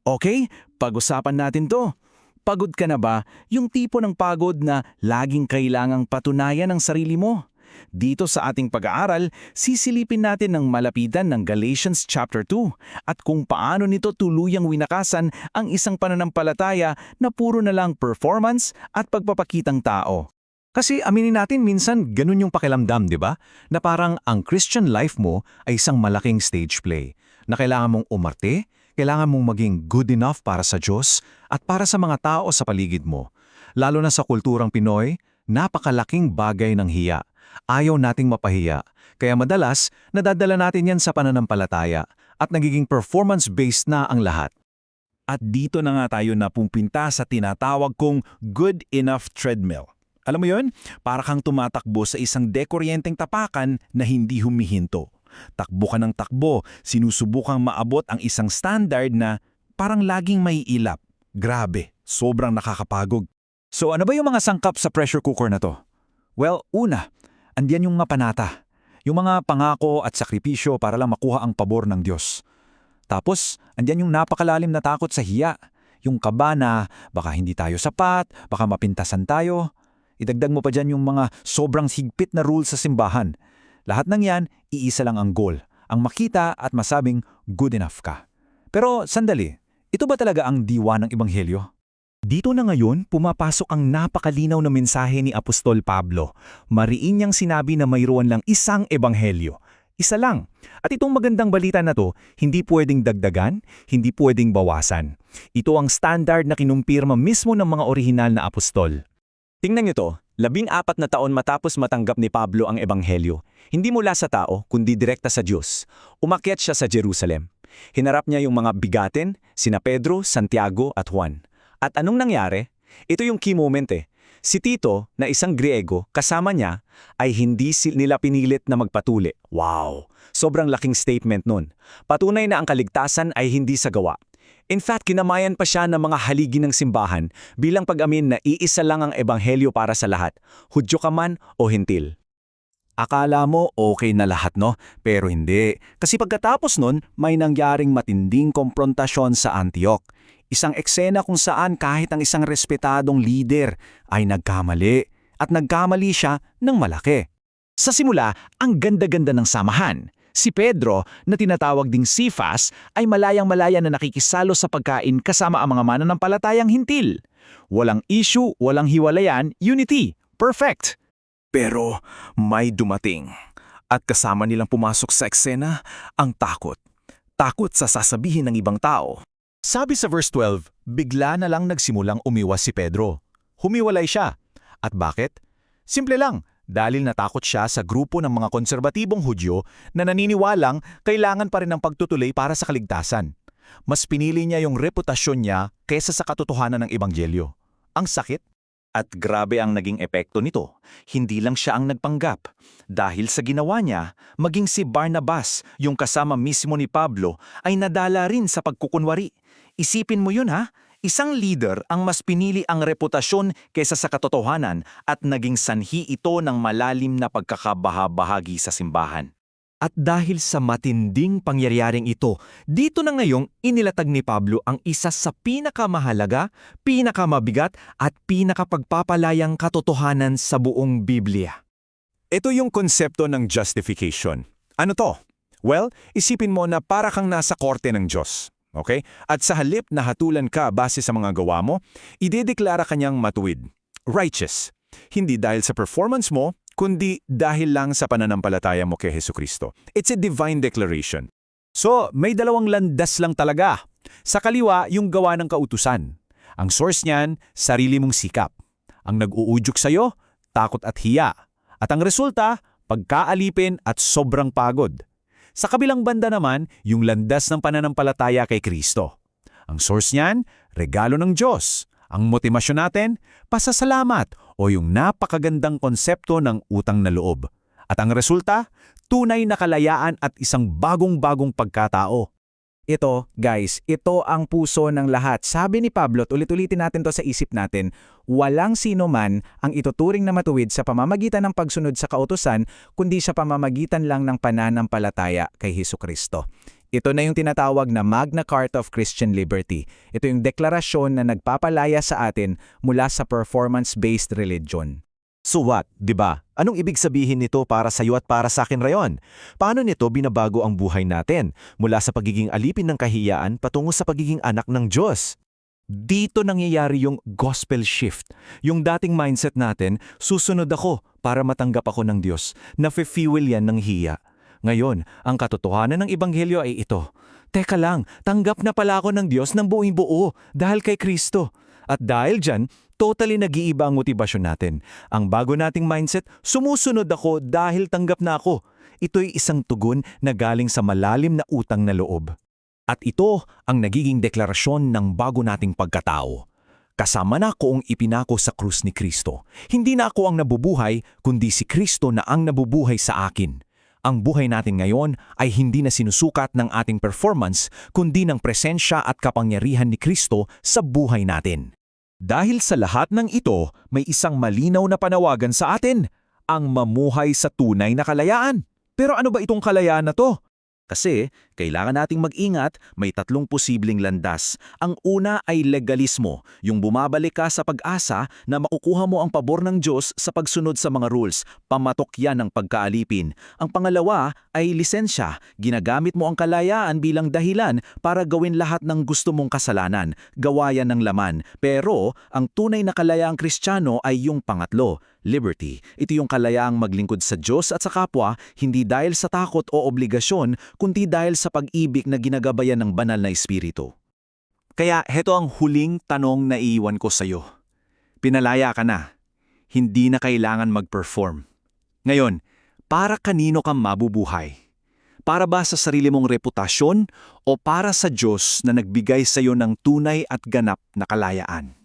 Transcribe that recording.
Okay, pag-usapan natin to. Pagod ka na ba? Yung tipo ng pagod na laging kailangang patunayan ang sarili mo. Dito sa ating pag-aaral, sisilipin natin ng malapitan ng Galatians chapter 2 at kung paano nito tuluyang winakasan ang isang pananampalataya na puro na lang performance at pagpapakitang tao. Kasi aminin natin minsan ganun yung pakiramdam, di ba? Na parang ang Christian life mo ay isang malaking stage play. Na kailangan mong umarte, kailangan mong maging good enough para sa Diyos at para sa mga tao sa paligid mo. Lalo na sa kulturang Pinoy, napakalaking bagay ng hiya. Ayaw nating mapahiya. Kaya madalas, nadadala natin yan sa pananampalataya at nagiging performance-based na ang lahat. At dito na nga tayo napumpinta sa tinatawag kong good enough treadmill. Alam mo yon? Para kang tumatakbo sa isang dekoryenteng tapakan na hindi humihinto. Takbo ka ng takbo, sinusubukang maabot ang isang standard na parang laging may ilap. Grabe, sobrang nakakapagod. So ano ba yung mga sangkap sa pressure cooker na to? Well, una, andiyan yung mga panata. Yung mga pangako at sakripisyo para lang makuha ang pabor ng Diyos. Tapos, andiyan yung napakalalim na takot sa hiya. Yung kaba na baka hindi tayo sapat, baka mapintasan tayo. Idagdag mo pa dyan yung mga sobrang higpit na rules sa simbahan. Lahat ng yan, iisa lang ang goal. Ang makita at masabing good enough ka. Pero sandali, ito ba talaga ang diwa ng Ebanghelyo? Dito na ngayon, pumapasok ang napakalinaw na mensahe ni Apostol Pablo. Mariin niyang sinabi na mayroon lang isang ebanghelyo. Isa lang. At itong magandang balita na to, hindi pwedeng dagdagan, hindi pwedeng bawasan. Ito ang standard na kinumpirma mismo ng mga orihinal na apostol. Tingnan niyo to, 14 na taon matapos matanggap ni Pablo ang ebanghelyo. Hindi mula sa tao, kundi direkta sa Diyos. Umakyat siya sa Jerusalem. Hinarap niya yung mga bigatin, sina Pedro, Santiago at Juan. At anong nangyari? Ito yung key moment eh. Si Tito, na isang Griego, kasama niya, ay hindi nila pinilit na magpatuli. Wow! Sobrang laking statement nun. Patunay na ang kaligtasan ay hindi sa gawa. In fact, kinamayan pa siya ng mga haligi ng simbahan bilang pag-amin na iisa lang ang ebanghelyo para sa lahat, Hudyo ka man o Hintil. Akala mo okay na lahat, no? Pero hindi. Kasi pagkatapos nun, may nangyaring matinding komprontasyon sa Antioch. Isang eksena kung saan kahit ang isang respetadong leader ay nagkamali at nagkamali siya ng malaki. Sa simula, ang ganda-ganda ng samahan. Si Pedro, na tinatawag ding Cephas, ay malayang-malaya na nakikisalo sa pagkain kasama ang mga mananampalatayang Hintil. Walang issue, walang hiwalayan, unity. Perfect! Pero may dumating. At kasama nilang pumasok sa eksena, ang takot. Takot sa sasabihin ng ibang tao. Sabi sa verse 12, bigla na lang nagsimulang umiwas si Pedro. Humiwalay siya. At bakit? Simple lang, dahil natakot siya sa grupo ng mga konserbatibong Hudyo na naniniwalang kailangan pa rin ng pagtutuloy para sa kaligtasan. Mas pinili niya yung reputasyon niya kaysa sa katotohanan ng Ebanghelyo. Ang sakit. At grabe ang naging epekto nito. Hindi lang siya ang nagpanggap. Dahil sa ginawa niya, maging si Barnabas, yung kasama mismo ni Pablo, ay nadala rin sa pagkukunwari. Isipin mo yun ha? Isang leader ang mas pinili ang reputasyon kaysa sa katotohanan at naging sanhi ito ng malalim na pagkakabahabahagi sa simbahan. At dahil sa matinding pangyayaring ito, dito na ngayong inilatag ni Pablo ang isa sa pinakamahalaga, pinakamabigat at pinakapagpapalayang katotohanan sa buong Biblia. Ito yung konsepto ng justification. Ano to? Well, isipin mo na para kang nasa korte ng Diyos. Okay? At sa halip na hatulan ka base sa mga gawa mo, idedeklara kanyang matuwid. Righteous. Hindi dahil sa performance mo, kundi dahil lang sa pananampalataya mo kay Hesukristo. It's a divine declaration. So, may dalawang landas lang talaga. Sa kaliwa, yung gawa ng kautusan. Ang source niyan, sarili mong sikap. Ang nag-uudyok sa'yo, takot at hiya. At ang resulta, pagkaalipin at sobrang pagod. Sa kabilang banda naman, yung landas ng pananampalataya kay Kristo. Ang source niyan, regalo ng Diyos. Ang motivasyon natin, pasasalamat o yung napakagandang konsepto ng utang na loob. At ang resulta, tunay na kalayaan at isang bagong-bagong pagkatao. Ito, guys, ito ang puso ng lahat. Sabi ni Pablo, at ulit-ulitin natin to sa isip natin, walang sino man ang ituturing na matuwid sa pamamagitan ng pagsunod sa kautusan, kundi sa pamamagitan lang ng pananampalataya kay Hesukristo. Ito na yung tinatawag na Magna Carta of Christian Liberty. Ito yung deklarasyon na nagpapalaya sa atin mula sa performance-based religion. So what, 'di ba? Anong ibig sabihin nito para sa iyo at para sa akin rayon? Paano nito binabago ang buhay natin mula sa pagiging alipin ng kahiyaan patungo sa pagiging anak ng Diyos? Dito nangyayari yung gospel shift. Yung dating mindset natin, susunod ako para matanggap ako ng Diyos. Nafe-fuel yan ng hiya. Ngayon, ang katotohanan ng Ebanghelyo ay ito. Teka lang, tanggap na pala ako ng Diyos ng buong buo dahil kay Kristo. At dahil dyan, totally nag-iiba ang motibasyon natin. Ang bago nating mindset, sumusunod ako dahil tanggap na ako. Ito'y isang tugon na galing sa malalim na utang na loob. At ito ang nagiging deklarasyon ng bago nating pagkatao. Kasama na ko ang ipinako sa krus ni Kristo. Hindi na ako ang nabubuhay, kundi si Kristo na ang nabubuhay sa akin. Ang buhay natin ngayon ay hindi na sinusukat ng ating performance, kundi ng presensya at kapangyarihan ni Kristo sa buhay natin. Dahil sa lahat ng ito, may isang malinaw na panawagan sa atin, ang mamuhay sa tunay na kalayaan. Pero ano ba itong kalayaan na to? Kasi kailangan nating mag-ingat, may tatlong posibleng landas. Ang una ay legalismo, yung bumabalik ka sa pag-asa na makukuha mo ang pabor ng Diyos sa pagsunod sa mga rules. Pamatok yan ng pagkaalipin. Ang pangalawa ay lisensya. Ginagamit mo ang kalayaan bilang dahilan para gawin lahat ng gusto mong kasalanan. Gawa yan ng laman. Pero ang tunay na kalayaang Kristiyano ay yung pangatlo, liberty. Ito yung kalayaang maglingkod sa Diyos at sa kapwa, hindi dahil sa takot o obligasyon, kundi dahil sa pag-ibig na ginagabayan ng banal na espiritu. Kaya heto ang huling tanong na iiwan ko sa'yo. Pinalaya ka na. Hindi na kailangan mag-perform. Ngayon, para kanino ka mabubuhay? Para ba sa sarili mong reputasyon o para sa Diyos na nagbigay sa'yo ng tunay at ganap na kalayaan?